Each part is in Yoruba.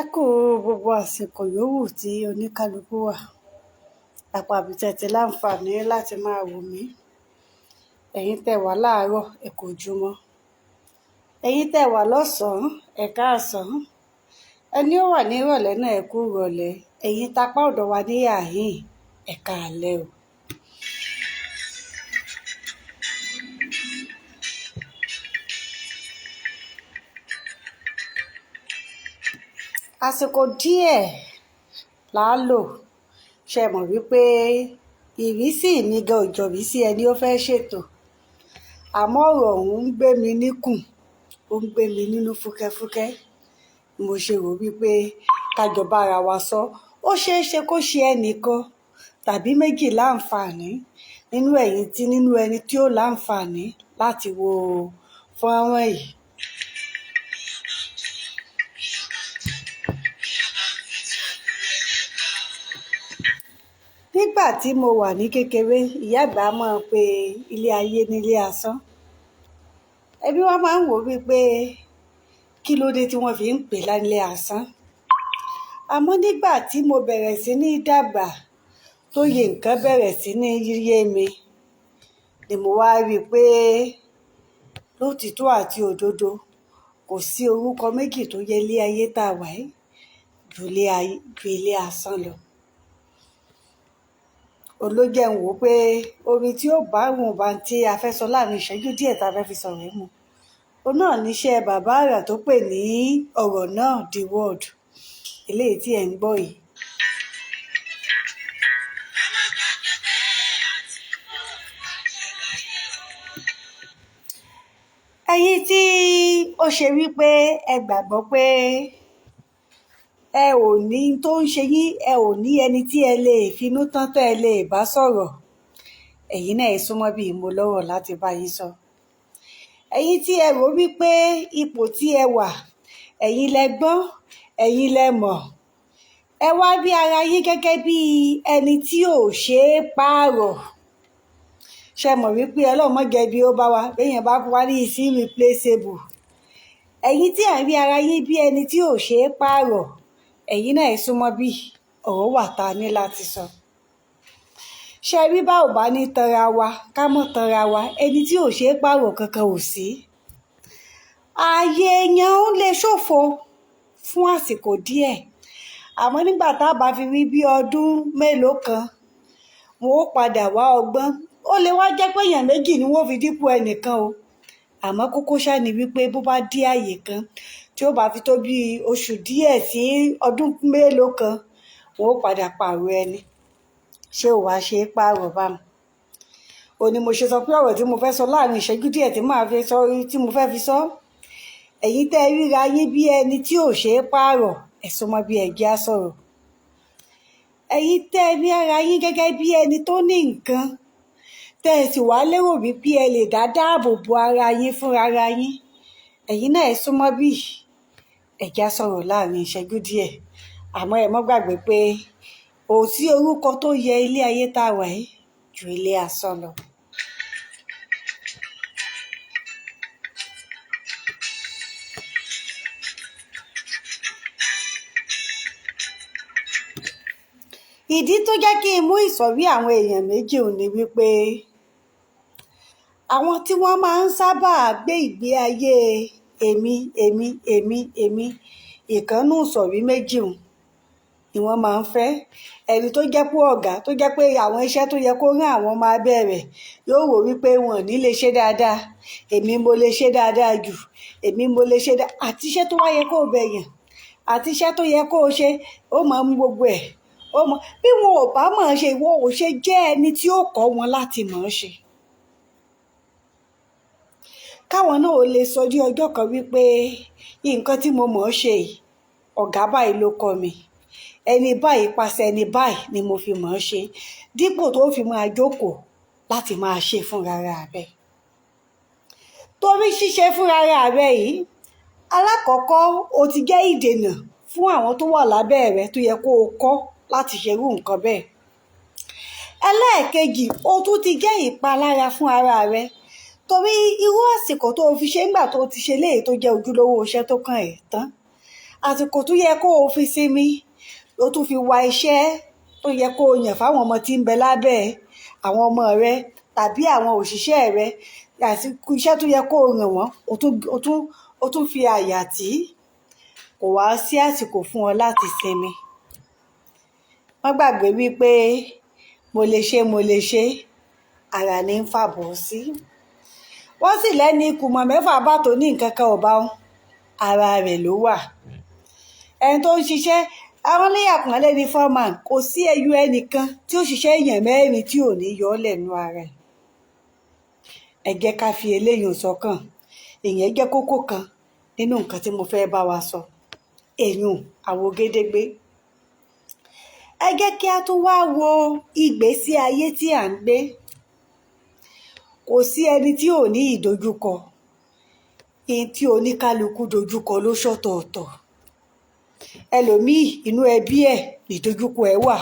Ẹ kú gbogbo àsìkò yòówù tí oníkálukú wà. Àpàbí tẹ̀tẹ̀ láǹfààní láti máa wò mí. Ẹ̀yin tẹ́ wà láàárọ̀ ẹ kú ojúmọ́. Ẹ̀yin tẹ́ wà lọ́sàn-án ẹ káàsán. Ẹni ó wà ní ìrọ̀lẹ́ náà ẹ kú ìrọ̀lẹ́. Ẹ̀yin tapá ọ̀dọ̀ wa ní àhín ẹ káalẹ́ o. Àsìkò díẹ̀ là á lò ṣe mọ̀ wípé ìrísí mi gan ò jọ̀bí sí ẹni ó fẹ́ ṣètò, àmọ́ ọ̀rọ̀ ọ̀hún ń gbé mi níkùn, ó ń gbé mi nínú fúkẹ́fúkẹ́. Mo ṣe rò wípé kájọ bára wa sọ, ó ṣeé ṣe kó ṣe ẹnìkan tàbí méjì láǹfààní nínú ẹni tí ó láǹfààní láti wo fọ́nrán yìí. Nígbà tí mo wà ní kékeré, ìyá àgbà máa ń pe ilé ayé nílé asán. Ẹbí wa máa ń wò wípé kí ló dé tí wọ́n fi ń pè nílé asán. Àmọ́ nígbà tí mo bẹ̀rẹ̀ sí ní dàgbà, tóye nǹkan bẹ̀rẹ̀ sí ní yé mi, ni mo wá rí i pé lótìítọ́ àti òdodo kò sí orúkọ méjì tó yẹ ilé ayé tá a wà yìí ju ilé asán lọ. Olójẹ́ ń wò pé orin tí ó bá wùn bá tí a fẹ́ sọ láàrin ìṣẹ́jú díẹ̀ tá a fẹ́ fi sọ̀rọ̀ yìí mu. Òun náà níṣẹ́ bàbá àrà tó pè ní ọ̀rọ̀ náà the word, eléyìí tí ẹ̀ ń gbọ́ yìí. Ẹ̀yin tí ó ṣe wípé ẹ gbàgbọ́ pé ẹ ò ní tó ń ṣe yín, ẹ ò ní ẹni tí ẹ lè finú tán tẹ́ ẹ lè bá sọ̀rọ̀, ẹ̀yin náà ẹ súnmọ́ bí mo lọ́rọ̀ láti bá yín sọ. Ẹ̀yin tí ẹ rò wípé ipò tí ẹ wà, ẹ̀yin lẹ gbọ́n, ẹ̀yin lẹ mọ̀. Ẹ wá rí ara yín gẹ́gẹ́ bí ẹni tí ò ṣeé pààrọ̀. Ṣé mọ̀ wípé Ọlọ́run má jẹ́ bí ó bá wa, béèyàn bá wá ní is irreplaceable. Ẹ̀yin tí à ń rí ara yín bí ẹni tí ò ṣeé pààrọ̀, ẹ̀yin náà ẹ súnmọ́ bí ọ̀rọ̀ wà tá a ní láti sọ. Ṣé rí bá ò bá ní tanra wa, ká mọ̀ tanra wa, ẹni tí ò ṣeé pààrọ̀ kankan ò sí. Ààyè èèyàn ń lè ṣòfò fún àsìkò díẹ̀, àmọ́ nígbà tá a bá fi rí bí ọdún mélòó kan, wọn ó padà wá ọgbọ́n. Ó lè wá jẹ́ pé èèyàn méjì ni wọ́n fi dípò ẹnìkan o, àmọ́ kókó ṣá ni wípé bó bá dé ààyè kan tí ó bá fi tó bí oṣù díẹ̀ sí ọdún mélòó kan, wọn ó padà pààrọ̀ ẹni. Ṣé ò wá ṣe é pààrọ̀ báwọn? Ó ní mo ṣe sọ pé ọ̀rọ̀ tí mo fẹ́ sọ láàrin ìṣẹ́jú díẹ̀ tí mo fẹ́ fi sọ. Ẹ̀yin tẹ́ ríra yín bí ẹni tí ò ṣe é pààrọ̀, ẹ súnmọ́ bí ẹ jẹ́ á sọ̀rọ̀. Ẹ̀yin tẹ́ rí ara yín gẹ́gẹ́ bí ẹni tó ní nǹkan, tẹ́ ẹ sì wá lérò wípé ẹ lè dáàbò bo ara yín fúnra ara yín, ẹ̀yin náà ẹ súnmọ́ bí ẹ jẹ́ á sọ̀rọ̀ láàrin ìṣẹ́jú díẹ̀. Àmọ́ ẹ mọ́ gbàgbé pé ò sí orúkọ tó yẹ ilé ayé tá a wà yìí ju ilé asán lọ. Ìdí tó jẹ́ kí n mú ìsọ̀rí àwọn èèyàn méjì ò ní wípé àwọn tí wọ́n máa ń sábà gbé ìgbé ayé èmi, ìkànnù ìsọ̀rí méjì ni wọ́n máa ń fẹ́. Ẹni tó jẹ́ pé ọ̀gá, tó jẹ́ pé àwọn iṣẹ́ tó yẹ kó rán àwọn ọmọ abẹ́ rẹ̀ yóò wò wípé wọn ò ní lè ṣe dáadáa, èmi mo lè ṣe dáadáa jù, èmi mo lè ṣe dáadáa. Àti iṣẹ́ tó wá yẹ kó bẹ̀yàn, àti iṣẹ́ tó yẹ kó ṣe, ó máa ń mú gbogbo ẹ̀. Bí wọn ò bá mọ̀ ọ́n ṣe, ìwọ ò ṣe jẹ́ ẹni tí ó kọ́ wọn láti mọ̀ ọ́n ṣe. Káwọn náà ò lè sọ ní ọjọ́ kan wípé nǹkan tí mo mọ̀ ọ́n ṣe yìí, ọ̀gá báyìí ló kọ́ mi, ẹni báyìí pàṣẹ ẹni báyìí ni mo fi mọ̀ ọ́n ṣe, dípò tó fi máa jókòó láti máa ṣe fúnra rẹ̀. Torí ṣíṣe fúnra rẹ̀ yìí, alákọ̀ọ́kọ́ o ti jẹ́ ìdènà fún àwọn tó wà lábẹ́ rẹ̀ tó yẹ kó o kọ́ láti ṣerú nǹkan bẹ́ẹ̀. Ẹlẹ́ẹ̀kejì, o tún ti jẹ́ ìpalára fún ara rẹ̀. Torí irú àsìkò tó o fi ṣe ńgbà tó o ti ṣe léyìí tó jẹ́ ojúlówó iṣẹ́ tó kàn ẹ́ tán, àsìkò tó yẹ kó o fi sinmi ló tún fi wá iṣẹ́ tó yẹ kó o yàn fáwọn ọmọ tí ń bẹ lábẹ́ àwọn ọmọ rẹ tàbí àwọn òṣìṣẹ́ rẹ, àsìkò iṣẹ́ tó yẹ kó o ràn wọ́n o tún fi àyà tí kò wá sí àsìkò fún ọ láti sinmi. Má gbàgbé wípé mo lè ṣe ara ní ń fàbọ̀ sí. Wọ́n sì lẹ́ni ìkùmọ̀ mẹ́fà bá tó ní nǹkan kan ọ̀bá wọn ara rẹ̀ ló wà. Ẹni tó ń ṣiṣẹ́ àwọn léyàpọ̀nlé ní foreman, kò sí ẹyọ ẹnìkan tí ó ṣiṣẹ́ èèyàn mẹ́rin tí ò ní yọ ọ́ lẹ́nu ara ẹ̀. Ẹ jẹ́ ká fi eléyìí sọ́kàn. Ìyẹn jẹ́ kókó kan nínú nǹkan tí mo fẹ́ bá wa sọ. Èyùn àwògedegbe. Ẹ jẹ́ kí a tún wá wo ìgbésí ayé tí à ń gbé. Kò sí ẹni tí ò ní ìdojúkọ. Ihun tí oníkálukú dojúkọ ló ṣọ̀tọ̀ọ̀tọ̀. Ẹlòmíì inú ẹbí ẹ̀ ìdojúkọ ẹ̀ wà.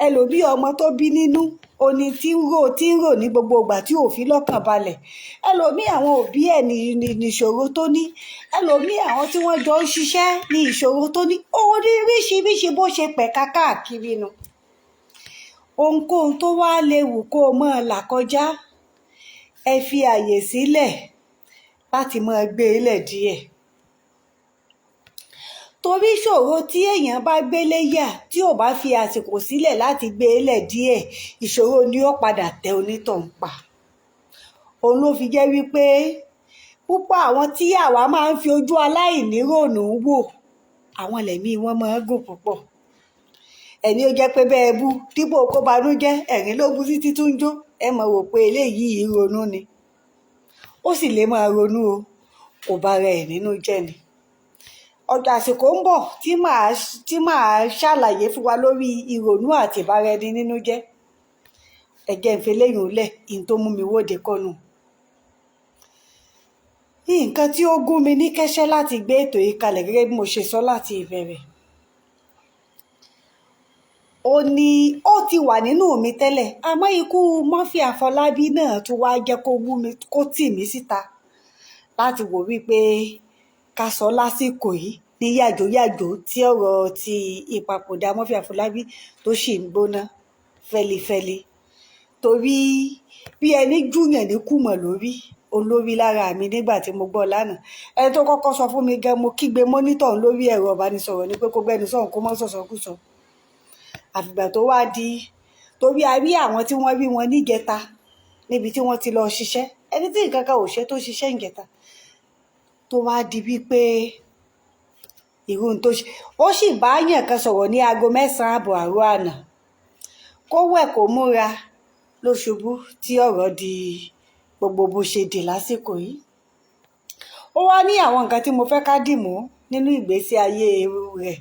Ẹlòmíì ọmọ tó bí nínú oní tí ń rò ní gbogbo ìgbà tí ò fi lọ́kàn balẹ̀. Ẹlòmíì àwọn òbí ẹ̀ ní ìṣòro tó ní. Ẹlòmíì àwọn tí wọ́n jọ ń ṣiṣẹ́ ní ìṣòro tó ní. Oríṣiríṣi bó ṣe pẹ̀ka káàkiri nu. Ohunkóhun tó wá léwu kó o máa là kọjá, ẹ fi àyè sílẹ̀ láti máa gbé e lẹ̀ díẹ̀. Torí ìṣòro tí èèyàn bá gbélé yà tí ò bá fi àsìkò sílẹ̀ láti gbé e lẹ̀ díẹ̀, ìṣòro ni ó padà tẹ onítọ̀hún pa. Òun ló fi jẹ́ wípé púpọ̀ àwọn tí àwa máa ń fi ojú aláìníròònú wò, àwọn lẹ̀mí wọn máa ń gùn púpọ̀. Ẹni ó jẹ́ pé bẹ́ẹ̀ bú dípò kó banújẹ́, ẹ̀rín ló bú títí tún jó, ẹ mọ̀ wò pé eléyìí ronú ni. Ó sì lè máa ronú o, kò bá ara ẹ̀ nínú jẹ́ ni. Ọjọ́ àsìkò ń bọ̀ tí màá ṣàlàyé fún wa lórí ìrònú àti ìbára ẹni nínú jẹ́. Ẹ jẹ́ n fi eléyìí lẹ̀, ihun tó mú mi wóde kọ́nu. Nǹkan tí ó gún mi ní kẹ́sẹ́ láti gbé ètò yìí kalẹ̀ gẹ́gẹ́ bí mo ṣe sọ láti ìbẹ̀rẹ̀. Ó ti wà nínú mi tẹ́lẹ̀, àmọ́ ikú Murphy Àfọlábí náà tún wá jẹ́ kó tì mí síta láti wò wípé ká sọ lásìkò yìí ní yàjóyàjó tí ọ̀rọ̀ ti ìpapòdà Murphy Àfọlábí tó sì ń gbóná fẹlifẹli. Torí bí ẹni júyàn ní kùmọ̀ lórí olórí lára mi nígbà tí mo gbọ́ lánàá. Ẹni tó kọ́kọ́ sọ fún mi gan, mo kígbe mọ́nítọ̀ lórí ẹ̀rọ ìbánisọ̀rọ̀ ni pé kó gbẹ́nu sọ̀hún kó mọ́ sọ̀sọ̀kúsọ. Àfìgbà tó wá di torí a rí àwọn tí wọ́n rí wọn níjẹta níbi tí wọ́n ti lọ ṣiṣẹ́, ẹni tí nǹkan kan ò ṣe tó ṣiṣẹ́ ìjẹta tó wá di wípé irú tó ṣe ó sì bá yàn kan sọ̀rọ̀ ní aago 9 àbọ̀ àárọ̀ àná, kó wẹ̀ kó múra ló ṣubú tí ọ̀rọ̀ di gbogbo bó ṣe dì lásìkò yìí. Ó wá ní àwọn nǹkan tí mo fẹ́ ká dì mú nínú ìgbésí ayé rẹ̀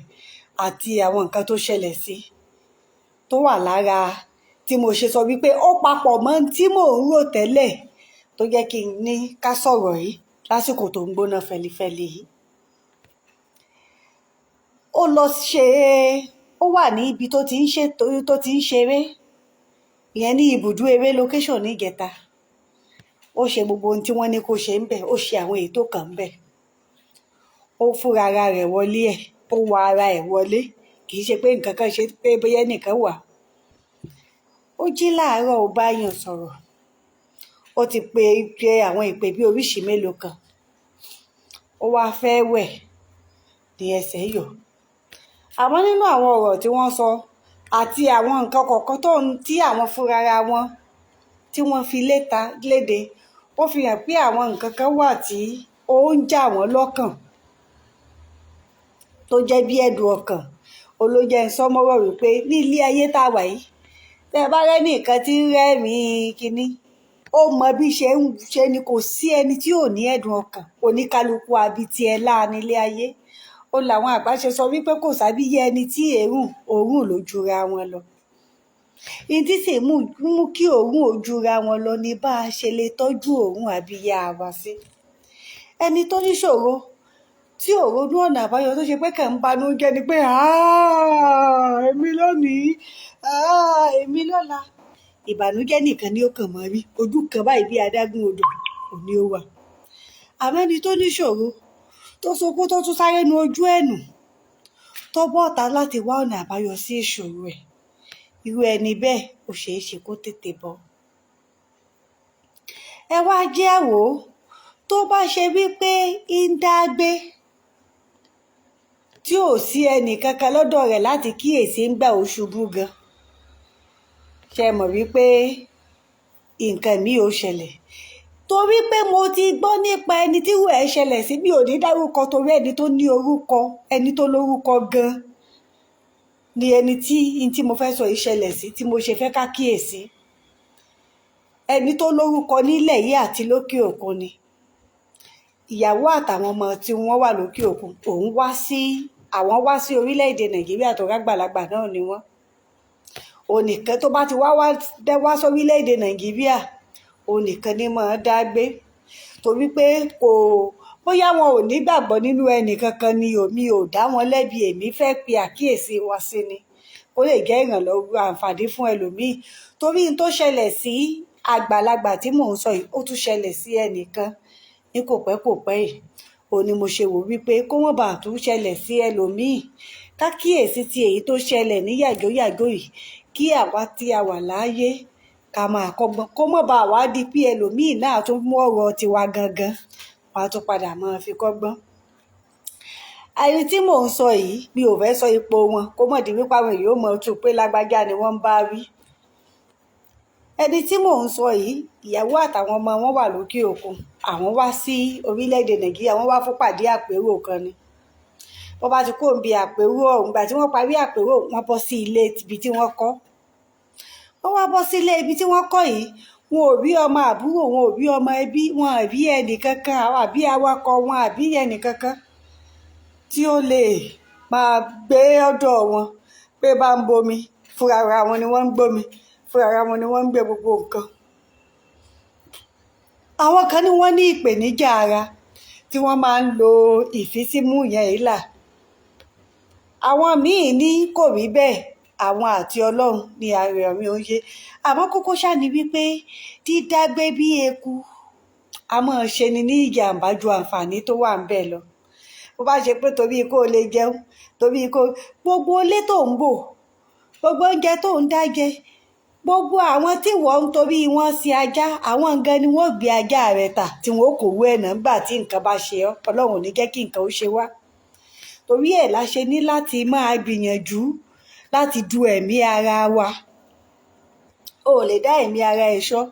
àti àwọn nǹkan tó ṣẹlẹ̀ sí tó wà lára tí mo ṣe sọ wípé ó papọ̀ mọ́ tí mò ń rò tẹ́lẹ̀ tó jẹ́ kí n ní ká sọ̀rọ̀ yìí lásìkò tó ń gbóná fẹlifẹli yìí. Ó wà ní ibi tó ti ń ṣeré, ìyẹn ní ibùdó eré location níjẹta. Ó ṣe gbogbo ohun tí wọ́n ní kó ṣe ń bẹ̀, ó ṣe àwọn ètò kan ń bẹ̀. Ó fúnra ara rẹ̀ wọlé ẹ̀, ó wọ ara ẹ̀ wọlé, kì í ṣe pé nǹkan kan ṣe pé bóyá nìkan wà. Ó jí láàárọ̀ ó bá yàn sọ̀rọ̀. Ó ti pe àwọn ìpè bí oríṣi mélòó kan. Ó wá fẹ́ wẹ̀ ní ẹsẹ̀ yọ̀. Àmọ́ nínú àwọn ọ̀rọ̀ tí wọ́n sọ àti àwọn nǹkan kọ̀ọ̀kan tí àwọn fúnra ara wọn tí wọ́n fi léde, ó fi hàn pé àwọn nǹkan kan wà tí ó ń jà wọ́n lọ́kàn tó jẹ́ bí ẹ̀dùn ọkàn. Olójẹ́ ń sọmọ́rọ̀ wípé ní ilé ayé tá a wà yìí, tẹ́ ẹ bá rẹ́ni nǹkan tí ń rẹ́rìn-ín kínní, ó mọ bí ṣe ni, kò sí ẹni tí ò ní ẹ̀dùn ọkàn. Oníkálukú abití ẹ láàánú ilé ayé. Ó làwọn àgbà ṣe sọ wípé kò sábíyé ẹni tí òórùn ló jura wọn lọ. Ìdí sì mú kí òórùn ò jura wọn lọ ní bá a ṣe lè tọ́jú òórùn àbíyá wa sí. Ẹni tó níṣòro tí ò ronú ọ̀nà àbáyọ tó ṣe pé kàn ń banújẹ́ ni pé èmi lónìí, èmi lọ́la. Ìbànújẹ́ nìkan ni ó kàn mọ́ rí, ojú kan báyìí bí adágún odò òní ó wà. Àmọ́ ẹni tó níṣòro tó sunkún tó tún sáré nu ojú ẹ̀nù, tó bọ́ta láti wá ọ̀nà àbáyọ sí ìṣòro ẹ̀, irú ẹni bẹ́ẹ̀ ó ṣeé ṣe kó tètè bọ́. Ẹ wá jẹ́ á wò ó, tó bá ṣe wípé ń dá gbé tí ò sí ẹnì kankan lọ́dọ̀ rẹ̀ láti kíyèsí ń gbà ó ṣubú gan, ṣe mọ̀ wípé nǹkan míì ó ṣẹlẹ̀. Torí pé mo ti gbọ́ nípa ẹni tí irú ẹ̀ ṣẹlẹ̀ sí, mi ò ní dárúkọ torí ẹni tó ní orúkọ, ẹni tó lórúkọ gan ni ẹni tí mo fẹ́ sọ yìí ṣẹlẹ̀ sí, tí mo ṣe fẹ́ ká kíyèsí. Ẹni tó lórúkọ nílẹ̀ yìí àti lókè òkun ni. Ìyàwó àtàwọn ọmọ tí wọ́n wà lókè òkun, àwọn wá sí orílẹ̀-èdè Nàìjíríà tó rágbàlagbà náà ni wọ́n. Onìkan tó bá ti wá sórílẹ̀-èdè Nàìjíríà, onìkan ni máa dá gbé. Torí pé bóyá wọn ò nígbàgbọ́ nínú ẹnì kankan ni mi ò dá wọn lẹ́bi, èmi fẹ́ pe àkíyèsí wa sí ni. Ó lè jẹ́ ìrànlọ́wọ́ àǹfààní fún ẹlòmíì. Torí n tó ṣẹlẹ̀ sí àgbàlagbà tí mò ń sọ yìí, ó tún ṣẹlẹ̀ sí ẹnìkan ní kòpẹ́kòpẹ́ yìí. Òun ni mo ṣe wò wípé kó má bàa tún ṣẹlẹ̀ sí ẹlòmíì. Ká kíyèsí ti èyí tó ṣẹlẹ̀ ní yàjóyàjó yìí, kí àwa tí a wà láàyè ká máa kọ́gbọ́n, kó má bàa wá di pé ẹlòmíì náà tún mú ọ̀rọ̀ tiwa gangan wá tún padà máa fi kọ́gbọ́n. Ẹni tí mò ń sọ yìí, mi ò fẹ́ sọ ipò wọn, kó mọ̀ di wípé àwọn èèyàn ó mọ̀ tún pé lágbájá ni wọ́n ń bá wí. Ẹni tí mò ń sọ yìí, ìyàwó àtàwọn ọmọ wọn wà lókè òkun, àwọn wá sí orílẹ̀-èdè Nàìjíríà, wọ́n wá fún pàdé àpérò kan ni. Wọ́n bá ti kúrò níbi àpérò ọ̀hún, ìgbà tí wọ́n parí àpérò, wọ́n bọ́ sí ilé ibi tí wọ́n kọ́. Wọ́n wá bọ́ sí ilé ibi tí wọ́n kọ́ yìí, wọn ò rí ọmọ àbúrò, wọn ò rí ọmọ ẹbí, wọn ò rí ẹnì kankan, àbí awakọ̀ wọn, àbí ẹnì kankan tí ó lè máa gbé ọ̀dọ̀ wọn pé bá ń bomi, fúnra ara wọn ni wọ́n ń gbómi, fúnra ara wọn ni wọ́n ń gbé gbogbo nǹkan. Àwọn kan ní wọ́n ní ìpèníjà ara tí wọ́n máa ń lo ìfísímú yẹn ìlà. Àwọn míì ní kò rí bẹ́ẹ̀, àwọn àti Ọlọ́run ní ààrẹ mi ò ń ṣe. Àmọ́ kókó ṣáà ni wípé dídágbé bí eku a máa ṣe ni ní ìjàmbá ju àǹfààní tó wà ń bẹ̀ lọ. Bó bá ṣe pé torí kó lè jẹun, torí gbogbo ilé tó ń bò, gbogbo oúnjẹ tó ń dá jẹ, gbogbo àwọn tí wọ́n ń torí wọ́n sin ajá, àwọn nǹkan ni wọ́n gbé ajá rẹ̀ tà tí wọ́n kò wú ẹ̀nà nígbà tí nǹkan bá ṣe ọ́. Ọlọ́run ò ní jẹ́ kí nǹkan ó ṣe wá. Torí ẹ̀ la ṣe ní láti máa gbìyànjú láti du ẹ̀mí ara wa. O ò lè dá ẹ̀mí ara ẹ̀ ṣọ́,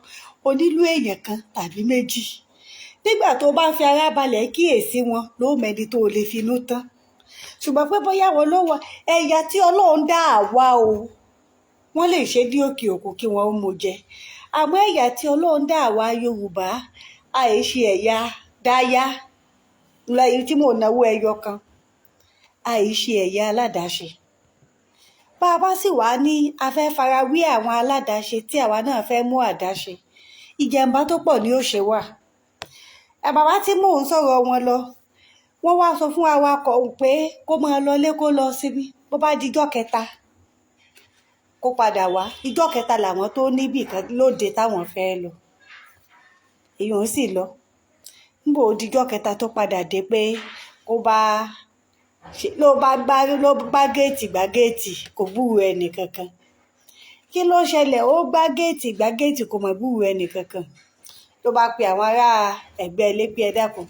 o nílò èèyàn kan tàbí méjì. Nígbà tó bá fi ara balẹ̀ kíyèsí wọn, ló mẹ́ni tó lè finú tán. Ṣùgbọ́n pé bóyá wọn ló wà ẹ̀yà tí Ọlọ́run dá àwa o, wọ́n lè ṣe dí òkè òkun kí wọ́n ó mú jẹ. Àmọ́ ẹ̀yà tí Ọlọ́run dá àwa Yorùbá, àìṣe ẹ̀yà dáyá, lẹ́yìn tí mò ń náwó ẹyọ kan, àìṣe ẹ̀yà aládàáṣe. Bá a bá sì wá ní a fẹ́ farawé àwọn aládàáṣe tí àwa náà fẹ́ mú àdáṣe, ìjàmbá tó pọ̀ ni ó ṣe wà. Bàbá tí mò ń sọ̀rọ̀ wọn lọ, wọ́n wá sọ fún awakọ̀ pé kó máa lọ lé kó lọ síbi, bó bá di ijọ́ kẹta kó padà wá. Ijọ́ kẹta làwọn tó níbì kan lóde táwọn fẹ́ lọ. Èèyàn sì lọ. Níbo di ijọ́ kẹta tó padà dé pé ló bá géètì gbá géètì, kò gbúròó ẹnì kankan. Kí ló ṣẹlẹ̀? Ó gbá géètì gbá géètì, kò mọ̀ gbúròó ẹnì kankan. Ló bá pe àwọn ará ẹ̀gbẹ́ ilé pé ẹ dákun,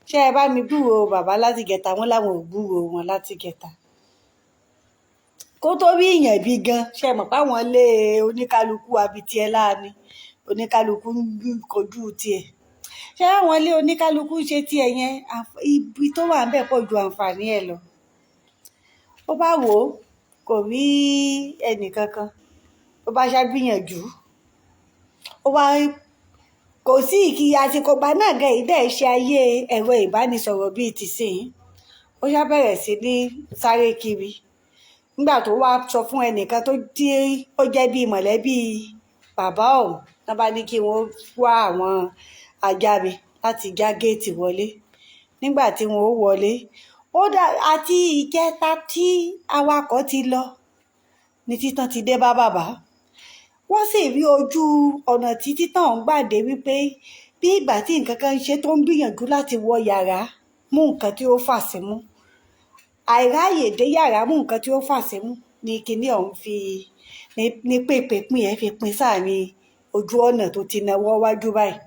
ṣé ẹ bá mi gbúròó bàbá láti gẹ̀ta? Wọ́n láwọn ò gbúròó wọn láti gẹ̀ta. Kó tó rí ìyàn bí gan, ṣe mọ̀ páwọn lé oníkálukú abití ẹ láàánú, oníkálukú ń kojú tiẹ̀. Ṣé àwọn ilé oníkálukú ṣe tiẹ̀ yẹn, ibi tó wà ń bẹ̀ pọ̀ ju àǹfààní ẹ̀ lọ. Ó bá wò ó, kò rí ẹnì kankan. Ó bá ṣàgbìyànjú. Kò sí ìkìyà àsìkò gbà náà gan ìdẹ́ ṣe ayé ẹ̀rọ ìbánisọ̀rọ̀ bíi tìsín. Ó ṣá bẹ̀rẹ̀ sí ní sáré kiri. Nígbà tó wá sọ fún ẹnìkan tó jẹ́ bíi mọ̀lẹ́bí bàbá ọ̀hún, wọ́n bá ní kí wọ́n wá àwọn ajáre láti já géètì wọlé. Nígbà tí wọ́n ó wọlé, àti ìjẹta tí awakọ̀ ti lọ ní títàn ti dé bá bàbá. Wọ́n sì rí ojú ọ̀nà tí títàn ń gbàdé wípé bí ìgbà tí nǹkan kan ṣe tó ń gbìyànjú láti wọ yàrá mú nǹkan tí ó fà sí mú. àìráyè dé yàrá mú nǹkan tí ó fà símú ni kinní ọ̀hún fi ní pèpè pín ẹ̀ fi pín sáàrin ojú ọ̀nà tó ti náwó wájú báyìí.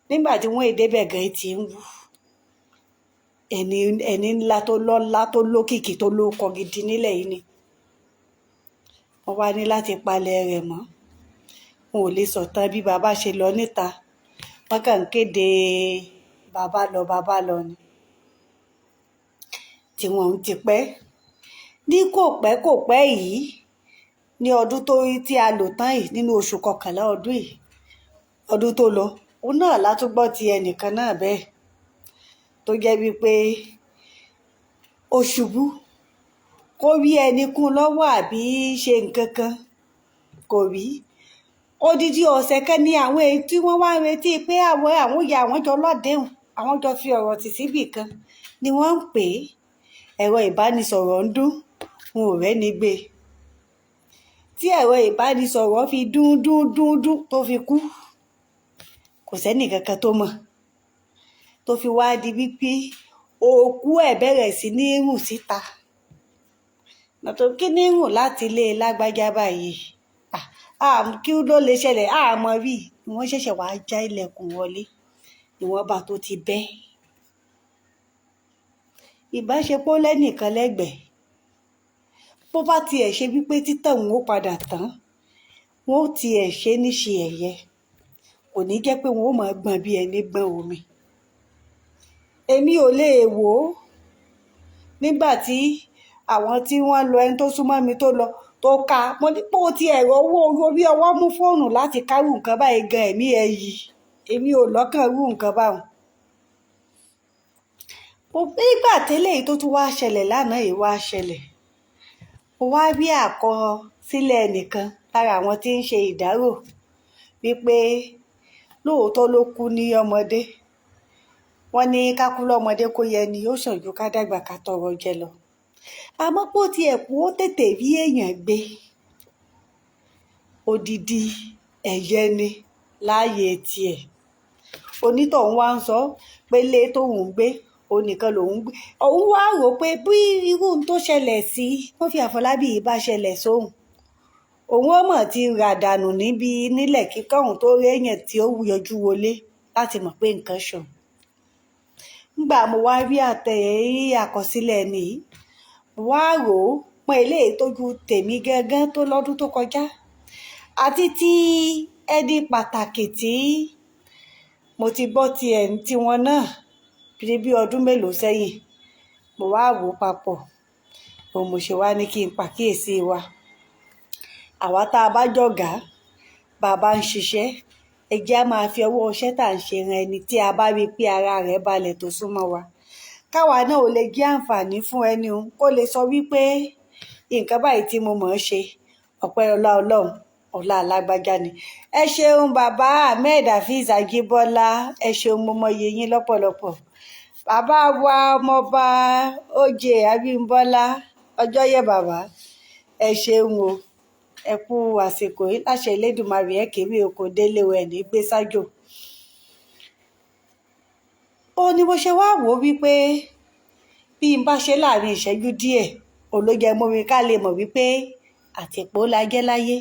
Nígbà tí wọ́n èdè bẹ̀ gan ti ń wú ẹni ńlá tó lọ́lá tó lókìkí tó lóko gidi nílẹ̀ yìí ni wọ́n wá ní láti palẹ̀ rẹ̀ mọ́. Wọn ò lè sọ̀tàn bí bàbá ṣe lọ níta, wọ́n kàn ń kéde bàbá lọ ni tí wọ́n ti pẹ́. Ní kò pẹ́ yìí ní ọdún tí a lò tán yìí nínú oṣù kọkànlá ọdún yìí ọdún tó lọ òun náà látúgbọ́ ti ẹnìkan náà bẹ́ẹ̀ tó jẹ́ wípé ó ṣubú kó rí ẹni kún lọ́wọ́ àbí ṣe nǹkan kan kò rí. Odidi ọ̀sẹ̀ kan ní àwọn èyí tí wọ́n wá ń retí pé àwọn jọ lọ́dẹ̀hùn, àwọn jọ fi ọ̀rọ̀ tì síbì kan ni wọ́n ń pè é. Ẹ̀rọ ìbánisọ̀rọ̀ ń dún, wọn ò rẹ́ni gbé. Tí ẹ̀rọ ìbánisọ̀rọ̀ fi dún tó fi kú, kò sẹ́nì kankan tó mọ̀. Tó fi wá di wípé òkú ẹ̀ bẹ̀rẹ̀ sí ní rùn síta. Nàtó kí ní rùn láti ilé lágbájá báyìí? Kí ló lè ṣẹlẹ̀? Àmọ́ rí ni wọ́n ṣẹ̀ṣẹ̀ wá já ilẹ̀kùn wọlé ìwọ̀nba tó ti bẹ́. Ìbáṣepọ̀ lẹ́nìkan lẹ́gbẹ̀ẹ́ bó bá tiẹ̀ ṣe wípé títàn wọn ó padà tán, wọn ó tiẹ̀ ṣe níṣe ẹ̀yẹ, kò ní jẹ́ pé wọn ó máa gbọ̀n bí ẹni gbọ̀n omi. Èmi ò lè wò ó nígbà tí àwọn tí wọ́n lọ ẹni tó súnmọ́ mi tó lọ tó ka mo ní pé ó ti ẹ̀rọ owó orí ọwọ́ mú fóònù láti kárù nǹkan báyìí gan ẹ̀mí ẹ̀ yìí. Èmi ò lọ́kàn rú nǹkan báwọn. Nígbà tẹ́lẹ̀ yìí tó tún wá ṣẹlẹ̀ lánàá yìí wá ṣẹlẹ̀, mo wá rí àkọsílẹ̀ ẹnìkan lára àwọn tí ń ṣe ìdárò wípé lóòótọ́ ló kú ní ọmọdé. Wọ́n ní ká kú lọ́mọdé kó yẹ ni ó sàn ju ká dàgbà ká tọrọ jẹ lọ. Àmọ́ pé ó tiẹ̀ kú ó tètè rí èèyàn gbé. Odidi ẹ̀yẹ ni láàyè tiẹ̀. Onítọ̀hún wá ń sọ pé ilé tóun gbé òun nìkan lòun gbé. Òun wá rò pé bí irú tó ṣẹlẹ̀ sí Murphy Àfọlábí yìí bá ṣẹlẹ̀ sóhun, òun ó mọ̀ ti rà dànù nílẹ̀ kíkọ́ òun tó réyàn tí ó yọjú wọlé láti mọ̀ pé nǹkan ṣàn. Nígbà mo wá rí àkọsílẹ̀ ẹni yìí, mo wá rò ó pọ́n eléyìí tójú tèmi gángan tó lọ́dún tó kọjá àti tí ẹni pàtàkì tí mo ti gbọ́ tiwọn náà bí ọdún mélòó sẹ́yìn. Mo wá wò ó papọ̀, òun mo ṣe wá ní kí n pàkíyèsí wa. Àwa tá a bá jọ̀gá bàbá ń ṣiṣẹ́, ẹ jẹ́ á máa fi ọwọ́ iṣẹ́ tá à ń ṣe ran ẹni tí a bá rí pé ara rẹ̀ balẹ̀ tó súnmọ́ wa. Káwa náà ò lè jẹ́ àǹfààní fún ẹni òun kó lè sọ wípé nǹkan báyìí tí mo mọ̀ ọ́n ṣe ọpẹ́ ọlá Ọlọ́run ọlá alágbájá ni. Ẹ ṣeun bàbá Ahmed Hafiz Ajíbọ́lá, ẹ ṣeun mo mọyì yín lọ́pọ̀lọpọ̀. Bàbá wa ọmọọba Oje Abímbọ́lá Ọjọ́yẹ bàbá, ẹ ṣeun o, ẹ kú àsìkò yìí láṣẹ Elédùmarè ẹ kéré oko délé ẹ ní gbé sájò. Ó ní mo ṣe wá wò ó wípé bí n bá ṣe láàrin ìṣẹ́jú díẹ̀ olójẹ mọ́mi ká lè mọ̀ wípé àtìpó la jẹ́ láyé.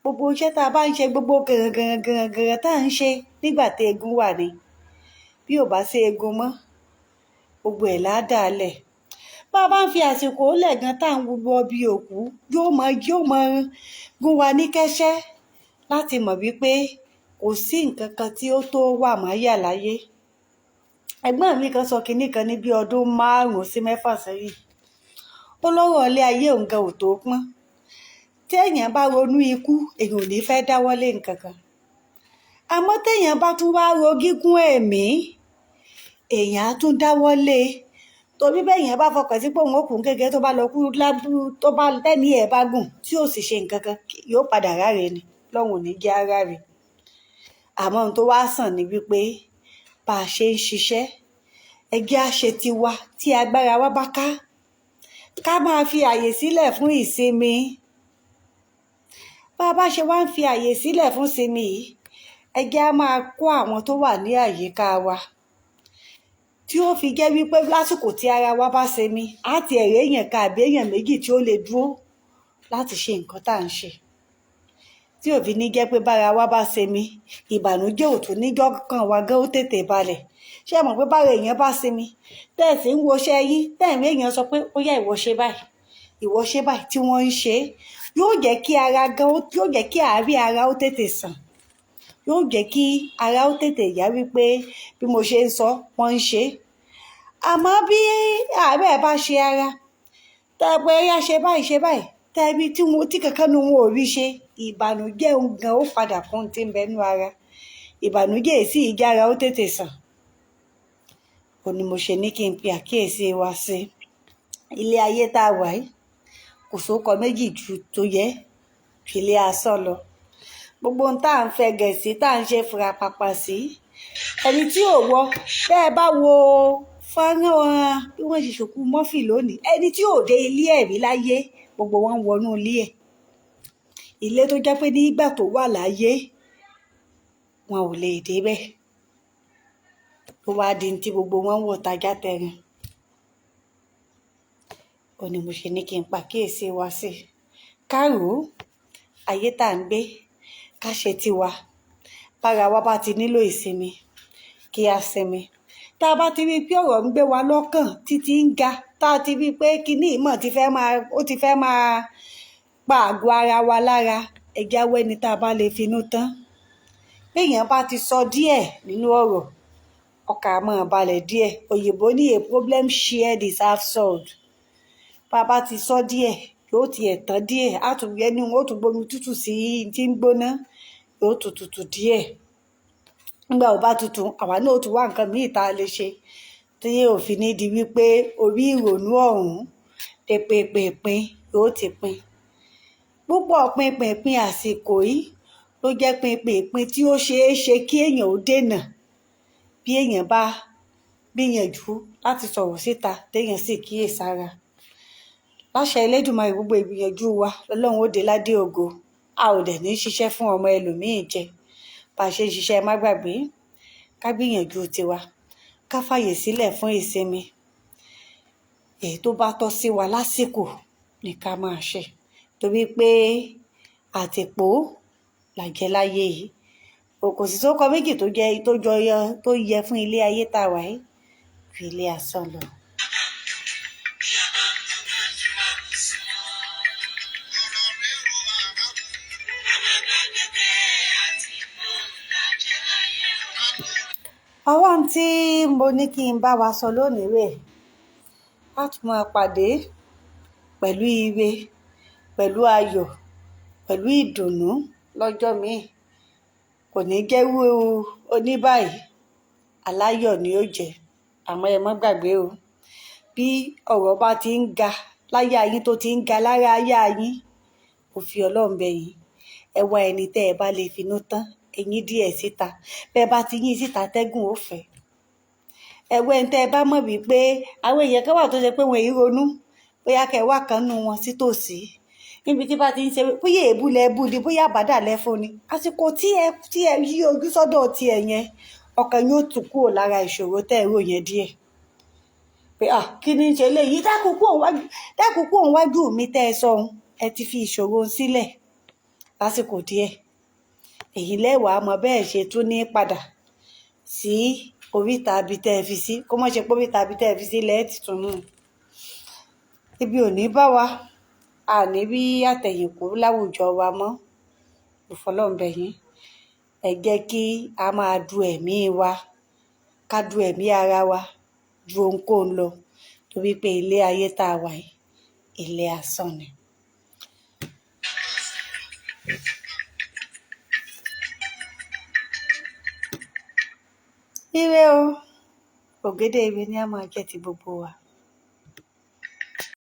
Gbogbo iṣẹ́ tá a bá ń ṣe, gbogbo gàngàn tá à ń ṣe nígbà tí eégún wà ní. Bí ò bá sí eégún mọ́, gbogbo ẹ̀ ládàálẹ̀. Bá a bá ń fi àsìkò lẹ̀ gan tá à ń gbogbo ọbí òkú yóò mọ gún wa ní kẹ́sẹ́ láti mọ̀ wípé kò sí nǹkan kan tí ó tó wà máyà láyé. Ẹ̀gbọ́n mi kan sọ kinní kan ní bí ọdún 5 sí 6 sẹ́yìn. Ó lọ́rọ̀ ilé ayé òun gan ò tó pọ́n. Tí èèyàn bá ronú ikú, èèyàn ò ní fẹ́ dáwọ́lé nǹkan kan. Àmọ́ téèyàn bá tún wá ro gígùn ẹ̀mí, èèyàn á tún dáwọ́lé. Torí bẹ́ẹ̀yàn bá fọkàn sí pé òun ó kú kékeré tó bá lọ kú tó bá tẹ́ni ẹ̀ bá gùn tí ò sì ṣe nǹkan kan yóò padà ráre ni lọ́hùn ní jẹ́ aráre. Àmọ́ ohun tó wá sàn ni wípé bá a ṣe ń ṣiṣẹ́, ẹ jẹ́ á ṣe tiwa tí agbára wa bá ká. Ká máa fi àyè sílẹ̀ fún ìsinmi. Bá a bá ṣe wá ń fi àyè sílẹ̀ fún ìsinmi yìí, ẹ jẹ́ á máa kó àwọn tó wà ní àyíká wa tí ó fi jẹ́ wípé lásìkò tí ara wa bá sinmi á ti ẹ̀rẹ́ èèyàn kan àbí èèyàn méjì tí ó lè dúró láti ṣe nǹkan tá à ń ṣe, tí ò fi ní jẹ́ pé bára wa bá sinmi ìbànújẹ́ ò tún níjọ́ kan wa gan ó tètè balẹ̀. Ṣé ẹ mọ̀ pé bára èèyàn bá sinmi tẹ́ẹ̀sì ń woṣẹ́ yín tẹ́ẹ̀mí èèyàn sọ pé ó yá ìwọ ṣe báyìí ìwọ ṣe báyìí tí wọ́n ń ṣe yóò jẹ́ kí ara gan yóò jẹ́ kí àárẹ̀ ara ó tètè sàn, yóò jẹ́ kí ara ó tètè yá wípé bí mo ṣe ń sọ wọ́n ń ṣe. Àmọ́ bí àárẹ̀ bá ṣe ara tẹ́ẹ̀pẹ́ yá ṣe báyìí tẹ́ẹ̀bí tí kankan nu wọn ò rí ṣe ìbànújẹ́ gan ó padà kún tí ń bẹnu ara, ìbànújẹ́ èsì ìjára ó tètè sàn. Ó ní mo ṣe ní kí n pe àkíyèsí wa sí ilé ayé tá a wà yìí, kò sóko méjì ju tó yẹ ju ilé asán lọ. Gbogbo ohun tá à ń fẹ́ gẹ̀ẹ́sì tá à ń ṣe fura pàpà sí ẹni tí ò wọ bẹ́ẹ̀ bá wo fọ́nrán bí wọ́n ṣe ṣòkú Murphy lónìí, ẹni tí ò dé ilé ẹ̀rí láyé gbogbo wọn wọnú ilé ẹ̀, ilé tó jẹ́ pé nígbà tó wà láyé wọn ò lè débẹ̀, tó wá di tí gbogbo wọn wọ̀ tajá tẹrin. Ó ní mo ṣe ní kí n pàkíyèsí wa sí kárò ayé tá à ń gbé ká ṣe tiwa, bára wa bá ti nílò ìsinmi kí a sinmi. Tá a bá ti rí pé ọ̀rọ̀ ń gbé wa lọ́kàn títí ń ga, tá a ti rí pé kinní ìmọ̀ ti fẹ́ máa pa àgọ́ ara wa lára, ẹ̀jẹ̀ awẹ́ ni tá a bá lè finú tán. Béèyàn bá ti sọ díẹ̀ nínú ọ̀rọ̀ ọkàn á máa balẹ̀ díẹ̀. Òyìnbó ní a problem shared is half solved. Bá a bá ti sọ díẹ̀ yóò ti ẹ̀tàn díẹ̀, á tún yẹ ní wọn ó tún gbomi tútù sí tí ń gbóná yóò tún tutù díẹ̀. Nígbà ó bá tutù àwa náà ó tún wá nǹkan míì tá a lè ṣe tí yóò fi ní di wípé orí ìrònú ọ̀hún pínpín yóò ti pín. Púpọ̀ pínpín àsìkò yìí ló jẹ́ pínpín tí ó ṣeé ṣe kí èèyàn ó dènà bí èèyàn bá gbìyànjú láti sọ̀rọ̀ síta téèyàn sì kíyèsára. Láṣẹ Elédùmarè gbogbo ìgbìyànjú wa lọ́lọ́run ó dé ládé ògo, a ò dẹ̀ ní ṣiṣẹ́ fún ọmọ ẹlòmíì jẹ. Bá a ṣe ń ṣiṣẹ́ má gbàgbé ká gbìyànjú tiwa, ká fàyè sílẹ̀ fún ìsinmi. Èyí tó bá tọ́ sí wa lásìkò ni ká máa ṣe, torí pé àtìpó làjẹ́ láyé yìí. Kò sì sóko méjì tó yẹ fún ilé ayé tá a wà yìí ju ilé asán lọ. Ọwọ́ tí mo ní kí n bá wa sọ lónìí rèé, a tún máa pàdé pẹ̀lú ire, pẹ̀lú ayọ̀, pẹ̀lú ìdùnnú lọ́jọ́ míì. Kò ní jẹ́rú oníbàyìí, aláyọ̀ ni ó jẹ́. Àmọ́ ẹ má gbàgbé o, bí ọ̀rọ̀ bá ti ń ga láyà yín tó ti ń ga lára ayá yín, mo fi Ọlọ́run bẹ̀ yín, ẹ wá ẹni tẹ́ ẹ bá lè finú tán, ẹ̀yin díẹ̀ síta. Bẹ́ẹ̀ bá ti yín síta tẹ́gùn ó fẹ́. Ẹ̀wẹ́ ẹni tẹ́ ẹ bá mọ̀ wípé àwọn èèyàn kan wà tó ṣe pé wọn èyí ronú, bóyá kẹ́ ẹ wá kan nù wọn sítòsí. Níbi tí bá ti ń ṣe bóyá èébú lẹ bú ni, bóyá àbádà lẹ fún ni. Àsìkò tí ẹ yí ojú sọ́dọ̀ ti ẹ̀ yẹn, ọkàn yóò tún kúrò lára ìṣòro tẹ́ ẹ rò yẹn díẹ̀. Pé kí ni ń ṣe léyìí? Dákun kúrò níwájú mi tẹ́ ẹ sọ ohun. Ẹ ti fi ìṣòro sílẹ̀ lásìkò díẹ̀. Èyí lẹ́wàá mọ bẹ́ẹ̀ ṣe tún ní padà sí oríta ibi tẹ́ ẹ fi sí, kó má ṣe pé oríta ibi tẹ́ ẹ fi sí lẹ́ẹ̀tì tún mú. Ibi ò ní bá wa, a ní rí àtẹ̀yìnkù láwùjọ wa mọ́. Mo fọlọ́run bẹ̀ yín, ẹ jẹ́ kí a máa du ẹ̀mí wa, ká du ẹ̀mí ara wa ju ohunkóhun lọ, torí pé ilé ayé tá a wà yìí, ilé asán ni. Ire o, ògédé ire ni a máa jẹ́ ti gbogbo wa.